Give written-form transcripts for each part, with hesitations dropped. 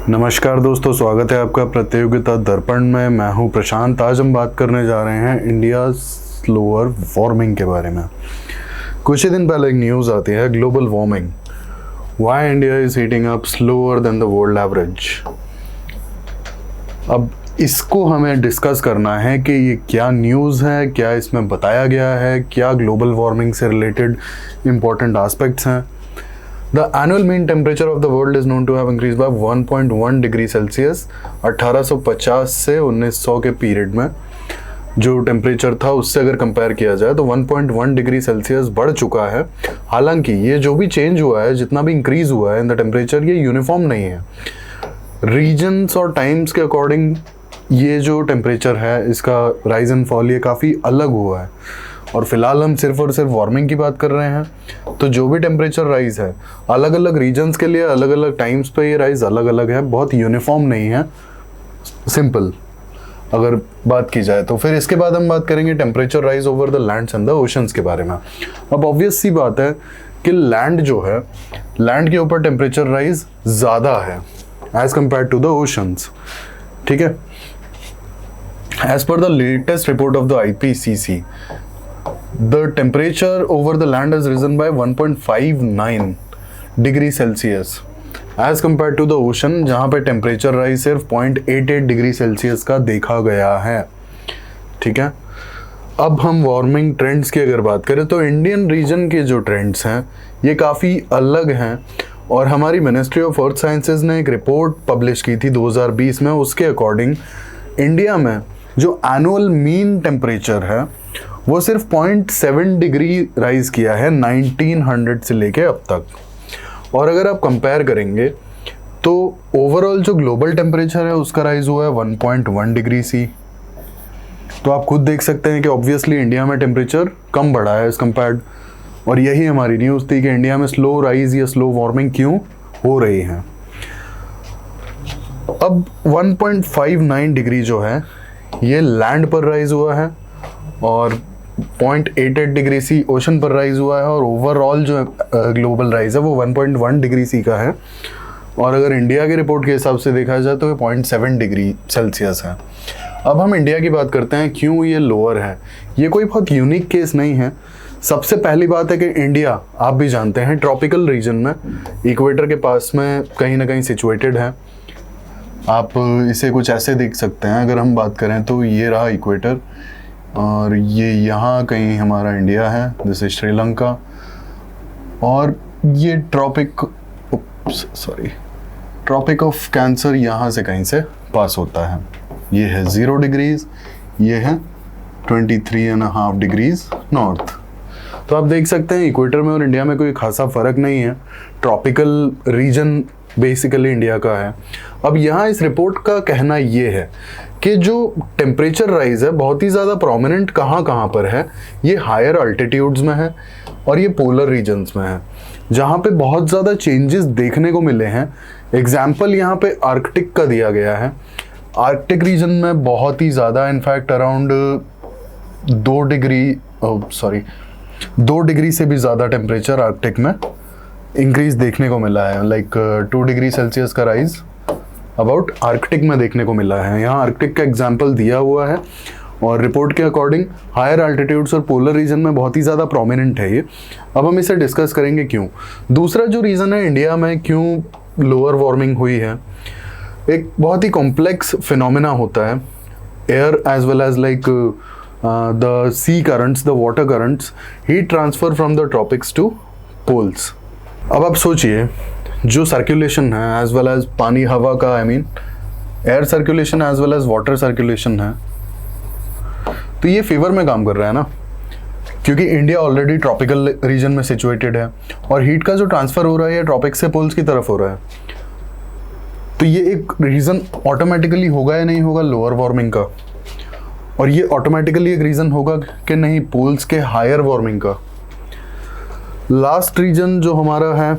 नमस्कार दोस्तों, स्वागत है आपका प्रतियोगिता दर्पण में। मैं हूं प्रशांत। आज हम बात करने जा रहे हैं इंडिया स्लोअर वार्मिंग के बारे में। कुछ ही दिन पहले एक न्यूज़ आती है, global warming, why India is heating up slower then the world average. अब इसको हमें डिस्कस करना है कि ये क्या न्यूज़ है, क्या इसमें बताया गया है, क्या ग्लोबल वार्मिंग से रिलेटेड इंपॉर्टेंट एस्पेक्ट्स हैं। The annual mean temperature of the world is known to have increased by 1.1 degree Celsius 1850 से 1900 के पीरियड में जो टेम्परेचर था उससे अगर कंपेयर किया जाए तो 1.1 डिग्री सेल्सियस बढ़ चुका है। हालांकि ये जो भी चेंज हुआ है, जितना भी इंक्रीज हुआ है इन द टेम्परेचर, ये यूनिफॉर्म नहीं है। रीजन्स और टाइम्स के अकॉर्डिंग ये जो टेम्परेचर है, इसका राइज एंड फॉल, ये काफ़ी अलग हुआ है। और फिलहाल हम सिर्फ और सिर्फ वार्मिंग की बात कर रहे हैं, तो जो भी टेम्परेचर राइज है अलग अलग रीजन्स के लिए अलग अलग टाइम्स पे ये राइज अलग अलग है, बहुत यूनिफॉर्म नहीं है। सिंपल अगर बात की जाए तो फिर इसके बाद हम बात करेंगे temperature rise over the lands and the oceans के बारे में। अब ऑब्वियस सी बात है कि लैंड जो है, लैंड के ऊपर टेम्परेचर राइज ज़्यादा है as compared to the oceans. ठीक है, as per the latest report of the IPCC, the temperature over the land has risen by 1.59 degree Celsius as compared to the ocean, जहाँ पे temperature rise सिर्फ 0.88 degree Celsius का देखा गया है। ठीक है, अब हम वार्मिंग ट्रेंड्स की अगर बात करें तो इंडियन रीजन के जो ट्रेंड्स हैं ये काफ़ी अलग हैं। और हमारी मिनिस्ट्री ऑफ अर्थ साइंसेज ने एक रिपोर्ट पब्लिश की थी 2020 में। उसके अकॉर्डिंग इंडिया में जो एनुअल मीन टेम्परेचर है वो सिर्फ 0.7 डिग्री राइज किया है 1900 से लेके अब तक। और अगर आप कंपेयर करेंगे तो ओवरऑल जो ग्लोबल टेम्परेचर है उसका राइज हुआ है 1.1 डिग्री सी। तो आप खुद देख सकते हैं कि ऑब्वियसली इंडिया में टेम्परेचर कम बढ़ा है एज कंपेयर्ड। और यही हमारी न्यूज़ थी कि इंडिया में स्लो राइज या स्लो वार्मिंग क्यों हो रही है। अब 1.59 डिग्री जो है ये लैंड पर राइज हुआ है और 0.88 डिग्री सी ओशन पर राइज हुआ है। और ओवरऑल जो ग्लोबल राइज है वो 1.1 डिग्री सी का है। और अगर इंडिया की रिपोर्ट के हिसाब से देखा जाए तो ये 0.7 डिग्री सेल्सियस है। अब हम इंडिया की बात करते हैं, क्यों ये लोअर है। ये कोई बहुत यूनिक केस नहीं है। सबसे पहली बात है कि इंडिया, आप भी जानते हैं, ट्रॉपिकल रीजन में, इक्वेटर के पास में कहीं ना कहीं सिचुएटेड है। आप इसे कुछ ऐसे देख सकते हैं, अगर हम बात करें तो ये रहा इक्वेटर और ये यहाँ कहीं हमारा इंडिया है, जैसे श्रीलंका। और ये ट्रॉपिक ऑफ कैंसर यहाँ से कहीं से पास होता है। ये है 0 डिग्रीज, ये है 23.5 डिग्रीज नॉर्थ। तो आप देख सकते हैं इक्वेटर में और इंडिया में कोई खासा फ़र्क नहीं है। ट्रॉपिकल रीजन बेसिकली इंडिया का है। अब यहाँ इस रिपोर्ट का कहना ये है कि जो टेम्परेचर राइज है बहुत ही ज़्यादा प्रोमिनेंट कहाँ पर है, ये हायर अल्टीट्यूड्स में है और ये पोलर रीजन्स में है, जहाँ पे बहुत ज़्यादा चेंजेस देखने को मिले हैं। एग्जाम्पल यहाँ पे आर्कटिक का दिया गया है। आर्कटिक रीजन में बहुत ही ज़्यादा, इनफैक्ट अराउंड 2 डिग्री से भी ज़्यादा टेम्परेचर आर्कटिक में इंक्रीज देखने को मिला है। लाइक 2 डिग्री सेल्सियस का राइज अबाउट आर्कटिक में देखने को मिला है। यहाँ आर्कटिक का एग्जाम्पल दिया हुआ है और रिपोर्ट के अकॉर्डिंग हायर अल्टीट्यूड्स और पोलर रीजन में बहुत ही ज़्यादा प्रोमिनेंट है ये। अब हम इसे डिस्कस करेंगे क्यों। दूसरा जो रीज़न है इंडिया में क्यों लोअर वार्मिंग हुई है, एक बहुत ही कॉम्प्लेक्स फिनोमेना होता है। Air as well as like the sea currents, the water currents, heat transfer from the tropics to poles. अब आप सोचिए, जो सर्कुलेशन है एज वेल एज पानी हवा का, I mean air circulation as well as water circulation है, तो ये फेवर में काम कर रहा है ना, क्योंकि इंडिया ऑलरेडी ट्रॉपिकल रीजन में सिचुएटेड है और हीट का जो ट्रांसफ़र हो रहा है ये ट्रॉपिक से पोल्स की तरफ हो रहा है। तो ये एक रीज़न ऑटोमेटिकली होगा या नहीं होगा लोअर वार्मिंग का, और ये ऑटोमेटिकली एक रीज़न होगा कि नहीं पोल्स के हायर वार्मिंग का। लास्ट रीजन जो हमारा है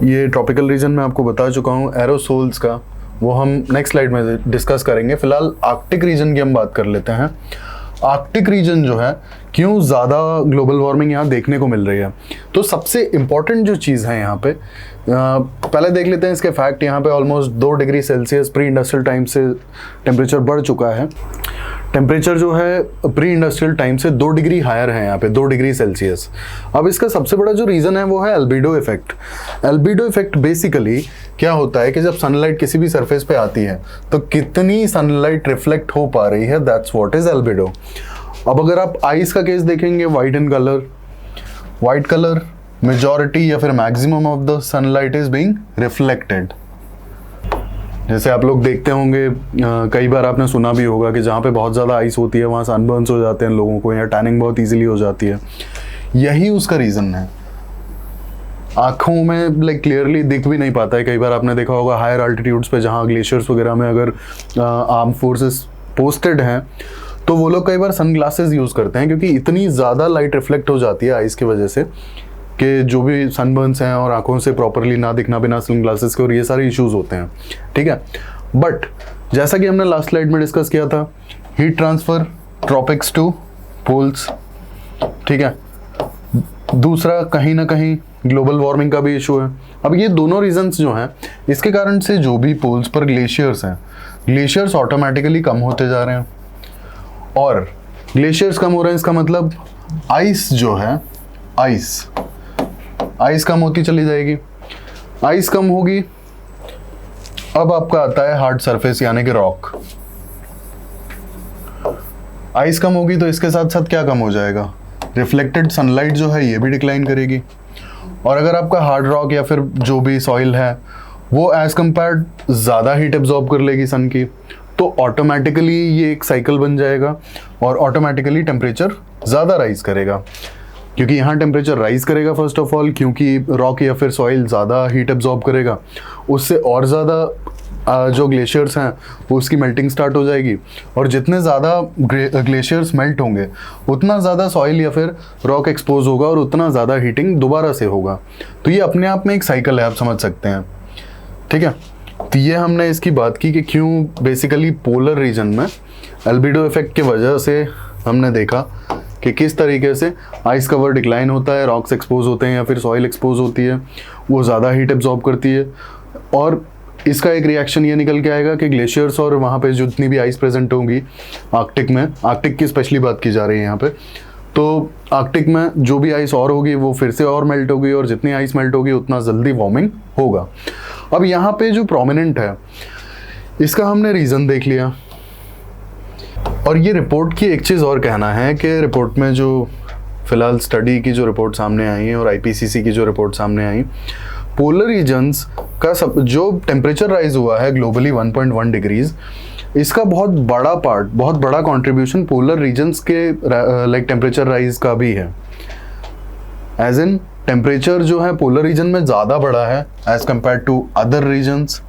ये ट्रॉपिकल रीजन में आपको बता चुका हूँ, एरोसोल्स का, वो हम नेक्स्ट स्लाइड में डिस्कस करेंगे। फिलहाल आर्कटिक रीजन की हम बात कर लेते हैं। आर्कटिक रीजन जो है क्यों ज़्यादा ग्लोबल वार्मिंग यहाँ देखने को मिल रही है। तो सबसे इम्पॉर्टेंट जो चीज़ है यहाँ पे, पहले देख लेते हैं इसके फैक्ट। यहाँ पे almost 2 degree Celsius pre industrial time से टेम्परेचर बढ़ चुका है। टेम्परेचर जो है प्री इंडस्ट्रियल टाइम से 2 डिग्री हायर है यहाँ पे, 2 डिग्री सेल्सियस। अब इसका सबसे बड़ा जो रीज़न है वो है albedo effect. Albedo effect basically क्या होता है कि जब सनलाइट किसी भी सरफेस पे आती है तो कितनी सनलाइट रिफ्लेक्ट हो पा रही है, दैट्स व्हाट इज एल्बिडो। अब अगर आप आइस का केस देखेंगे, white in colour, white colour majority या फिर maximum of the sunlight is being reflected. जैसे आप लोग देखते होंगे, कई बार आपने सुना भी होगा कि जहाँ पे बहुत ज़्यादा आइस होती है वहाँ सनबर्न्स हो जाते हैं लोगों को, या टैनिंग बहुत इजीली हो जाती है। यही उसका रीज़न है। आँखों में लाइक क्लियरली दिख भी नहीं पाता है। कई बार आपने देखा होगा हायर अल्टीट्यूड्स पे जहाँ ग्लेशियर्स वगैरह में अगर आर्म फोर्सेस पोस्टेड हैं तो वो लोग कई बार सनग्लासेस यूज़ करते हैं, क्योंकि इतनी ज़्यादा लाइट रिफ्लेक्ट हो जाती है आइस की वजह से कि जो भी सनबर्न्स हैं और आंखों से प्रॉपरली ना दिखना बिना सनग्लासेस के, और ये सारे इश्यूज होते हैं। ठीक है, बट जैसा कि हमने लास्ट स्लाइड में डिस्कस किया था, heat transfer tropics to poles. ठीक है, दूसरा कहीं ना कहीं ग्लोबल वार्मिंग का भी इशू है। अब ये दोनों रीजंस जो हैं, इसके कारण से जो भी पोल्स पर ग्लेशियर्स हैं, ग्लेशियर्स ऑटोमेटिकली कम होते जा रहे हैं। और ग्लेशियर्स कम हो रहे हैं, इसका मतलब आइस जो है, आइस कम होती चली जाएगी। आइस कम होगी, अब आपका आता है हार्ड सरफेस यानी कि रॉक। आइस कम होगी तो इसके साथ साथ क्या कम हो जाएगा, रिफ्लेक्टेड सनलाइट जो है ये भी डिक्लाइन करेगी। और अगर आपका हार्ड रॉक या फिर जो भी सॉइल है वो एज कंपेयर्ड ज़्यादा हीट एब्जॉर्ब कर लेगी सन की, तो ऑटोमेटिकली ये एक साइकिल बन जाएगा और ऑटोमेटिकली टेम्परेचर ज़्यादा राइज करेगा। क्योंकि यहाँ टेम्परेचर राइज करेगा फर्स्ट ऑफ ऑल, क्योंकि रॉक या फिर सॉइल ज़्यादा हीट एब्जॉर्ब करेगा, उससे और ज़्यादा जो ग्लेशियर्स हैं वो उसकी मेल्टिंग स्टार्ट हो जाएगी। और जितने ज़्यादा ग्लेशियर्स मेल्ट होंगे उतना ज़्यादा सॉइल या फिर रॉक एक्सपोज होगा और उतना ज़्यादा हीटिंग दोबारा से होगा। तो ये अपने आप में एक साइकिल है, आप समझ सकते हैं। ठीक है, तो ये हमने इसकी बात की कि क्यों बेसिकली पोलर रीजन में एल्बिडो इफेक्ट की वजह से हमने देखा कि किस तरीके से आइस कवर डिक्लाइन होता है, रॉक्स एक्सपोज होते हैं या फिर सॉइल एक्सपोज होती है, वो ज़्यादा हीट एब्जॉर्ब करती है। और इसका एक रिएक्शन ये निकल के आएगा कि ग्लेशियर्स और वहाँ पे जितनी भी आइस प्रेजेंट होंगी आर्कटिक में, आर्कटिक की स्पेशली बात की जा रही है यहाँ पे, तो आर्कटिक में जो भी आइस और होगी वो फिर से और मेल्ट होगी, और जितनी आइस मेल्ट होगी उतना जल्दी वार्मिंग होगा। अब यहाँ पे जो प्रोमिनेंट है इसका हमने रीज़न देख लिया। और ये रिपोर्ट की एक चीज़ और कहना है कि रिपोर्ट में जो फिलहाल स्टडी की जो रिपोर्ट सामने आई है और आईपीसीसी की जो रिपोर्ट सामने आई, पोलर रीजन्स का सब जो टेम्परेचर राइज हुआ है ग्लोबली 1.1 डिग्रीज, इसका बहुत बड़ा पार्ट, बहुत बड़ा कंट्रीब्यूशन पोलर रीजन्स के लाइक टेम्परेचर राइज का भी है। एज इन टेम्परेचर जो है पोलर रीजन में ज़्यादा बढ़ा है as compared to other regions.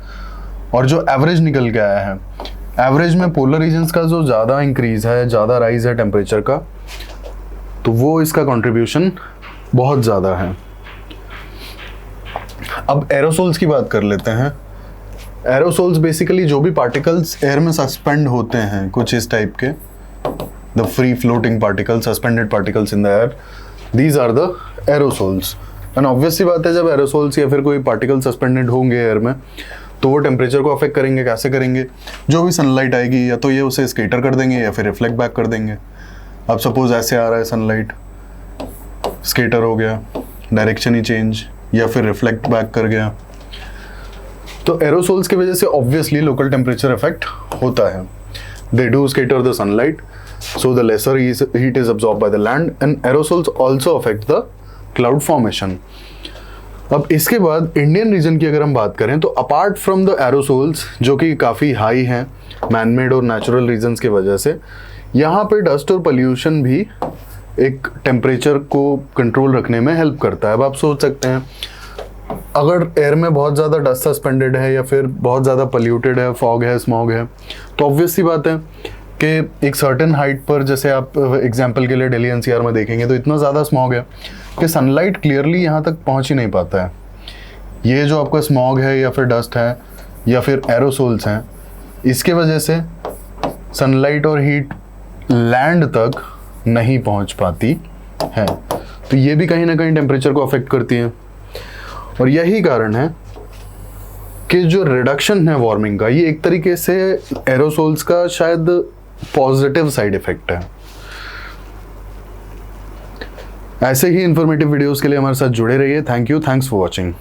और जो एवरेज निकल के आया है, एवरेज में पोलर रीजन्स का जो ज़्यादा इंक्रीज है, ज़्यादा राइज है टेम्परेचर का, तो वो इसका कंट्रीब्यूशन बहुत ज़्यादा है। अब एरोसोल्स की बात कर लेते हैं। एरोसोल्स बेसिकली जो भी पार्टिकल्स एयर में सस्पेंड होते हैं, कुछ इस टाइप के, the free floating particles, suspended particles in the air, these are the aerosols. And obvious सी बात है, जब एरोसोल्स या फिर कोई पार्टिकल सस्पेंडेड होंगे एयर में तो वो टेम्परेचर को अफेक्ट करेंगे। कैसे करेंगे, जो भी सनलाइट आएगी या तो ये उसे स्केटर कर देंगे या फिर रिफ्लेक्ट बैक कर देंगे। अब सपोज ऐसे आ रहा है सनलाइट, स्केटर हो गया, डायरेक्शन ही चेंज, या फिर रिफ्लेक्ट बैक कर गया। तो एरोसोल्स की वजह से ऑब्वियसली लोकल टेम्परेचर इफेक्ट होता है। They do scatter the sunlight, so the lesser heat is absorb by the land, and aerosols also affect the cloud formation. अब इसके बाद इंडियन रीजन की अगर हम बात करें तो अपार्ट फ्रॉम द एरोसोल्स जो कि काफ़ी हाई हैं मैनमेड और नेचुरल रीजन्स की वजह से, यहाँ पे डस्ट और पोल्यूशन भी एक टेम्परेचर को कंट्रोल रखने में हेल्प करता है। अब आप सोच सकते हैं, अगर एयर में बहुत ज़्यादा डस्ट सस्पेंडेड है या फिर बहुत ज़्यादा पोल्यूटेड है, फॉग है, स्मॉग है, तो ऑब्वियस सी बात है कि एक सर्टेन हाइट पर, जैसे आप एग्जांपल के लिए दिल्ली एनसीआर में देखेंगे तो इतना ज़्यादा स्मॉग है कि सनलाइट क्लियरली यहाँ तक पहुँच ही नहीं पाता है। ये जो आपका स्मॉग है या फिर डस्ट है या फिर एरोसोल्स हैं, इसके वजह से सनलाइट और हीट लैंड तक नहीं पहुंच पाती है। तो ये भी कहीं ना कहीं टेम्परेचर को अफेक्ट करती है। और यही कारण है कि जो रिडक्शन है वार्मिंग का, ये एक तरीके से एरोसोल्स का शायद पॉजिटिव साइड इफेक्ट है। ऐसे ही इंफॉर्मेटिव वीडियोस के लिए हमारे साथ जुड़े रहिए। Thank you, thanks for watching.